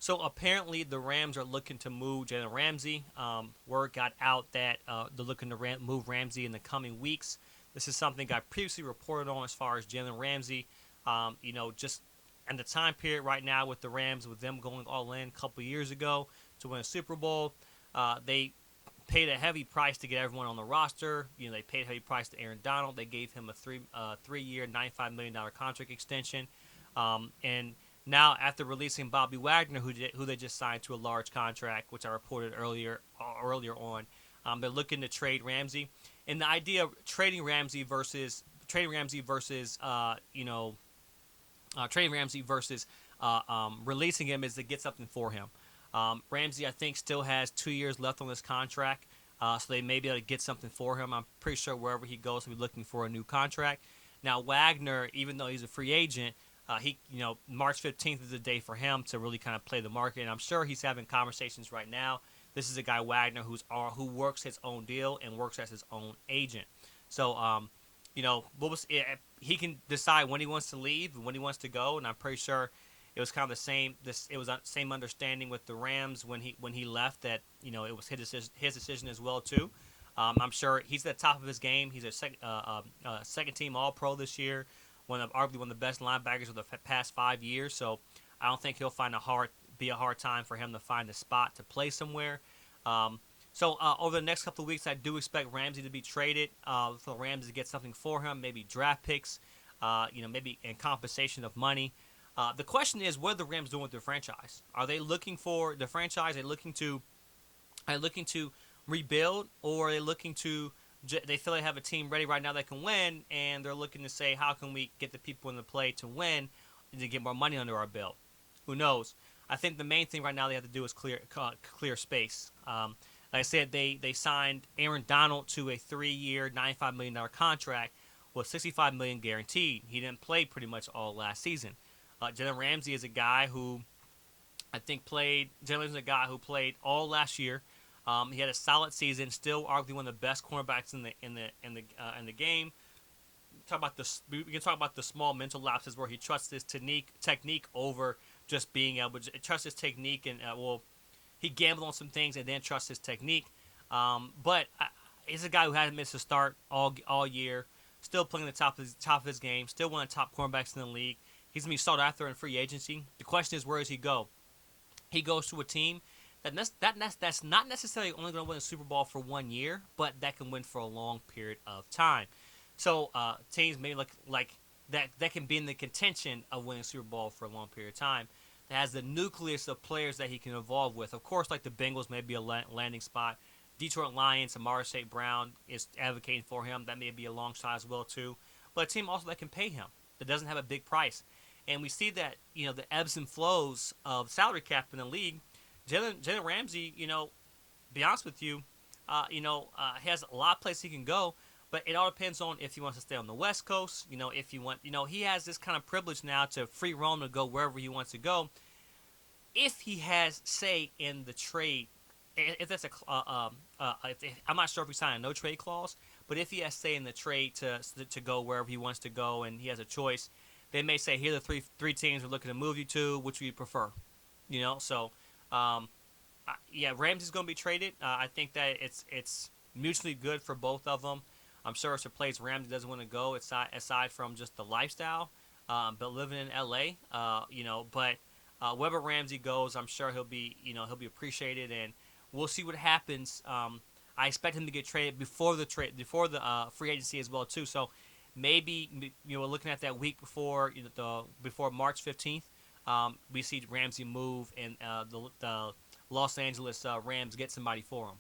So apparently the Rams are looking to move Jalen Ramsey. Word got out that they're looking to move Ramsey in the coming weeks. This is something I previously reported on as far as Jalen Ramsey. Just in the time period right now with the Rams, with them going all in a couple years ago to win a Super Bowl, they paid a heavy price to get everyone on the roster. They paid a heavy price to Aaron Donald. They gave him a 3-year, $95 million contract extension, and now, after releasing Bobby Wagner, who they just signed to a large contract, which I reported earlier on, they're looking to trade Ramsey. And the idea of trading Ramsey versus releasing him is to get something for him. Ramsey, I think, still has 2 years left on this contract, so they may be able to get something for him. I'm pretty sure wherever he goes, he'll be looking for a new contract. Now, Wagner, even though he's a free agent, March 15th is the day for him to really kind of play the market, and I'm sure he's having conversations right now. This is a guy, Wagner, who works his own deal and works as his own agent. So, he can decide when he wants to leave and when he wants to go, and I'm pretty sure it was kind of the same. It was the same understanding with the Rams when he left, that it was his decision as well too. I'm sure he's at the top of his game. He's a second team All Pro this year, arguably one of the best linebackers of the past 5 years. So I don't think he'll be a hard time for him to find a spot to play somewhere. Over the next couple of weeks, I do expect Ramsey to be traded for Ramsey to get something for him, maybe draft picks, maybe in compensation of money. The question is, what are the Rams doing with their franchise? Are they looking for the franchise? Are they looking to rebuild, or are they looking to? They feel they have a team ready right now that can win, and they're looking to say, how can we get the people in the play to win and to get more money under our belt? Who knows? I think the main thing right now they have to do is clear space. Like I said, they signed Aaron Donald to a 3-year, $95 million contract with $65 million guaranteed. He didn't play pretty much all last season. Jalen Ramsey is a guy who Jalen's a guy who played all last year. He had a solid season, still arguably one of the best cornerbacks in the game. We can talk about the small mental lapses where he trusts his technique over just being able to trust his technique, and he gambled on some things and then trust his technique. But he's a guy who hasn't missed a start all year, still playing the top of his game, still one of the top cornerbacks in the league. He's going to be sought after in free agency. The question is, where does he go? He goes to a team that's not necessarily only going to win a Super Bowl for 1 year, but that can win for a long period of time. So teams may look like that can be in the contention of winning a Super Bowl for a long period of time. That has the nucleus of players that he can evolve with. Of course, like the Bengals may be a landing spot. Detroit Lions, Amari St. Brown is advocating for him. That may be a long shot as well too. But a team also that can pay him, that doesn't have a big price. And we see that, the ebbs and flows of salary cap in the league. Jalen Ramsey, be honest with you, has a lot of places he can go, but it all depends on if he wants to stay on the West Coast. If you want, he has this kind of privilege now to free roam to go wherever he wants to go. If he has say in the trade, if that's I'm not sure if he signed a no trade clause, but if he has say in the trade to go wherever he wants to go and he has a choice, they may say, here are the three teams we're looking to move you to. Which would you prefer? Ramsey's going to be traded. I think that it's mutually good for both of them. I'm sure it's a place Ramsey doesn't want to go aside from just the lifestyle, but living in LA, But wherever Ramsey goes, I'm sure he'll be appreciated, and we'll see what happens. I expect him to get traded before the free agency as well too. So maybe we're looking at that week before before March 15th. We see Ramsey move, and the Los Angeles Rams get somebody for him.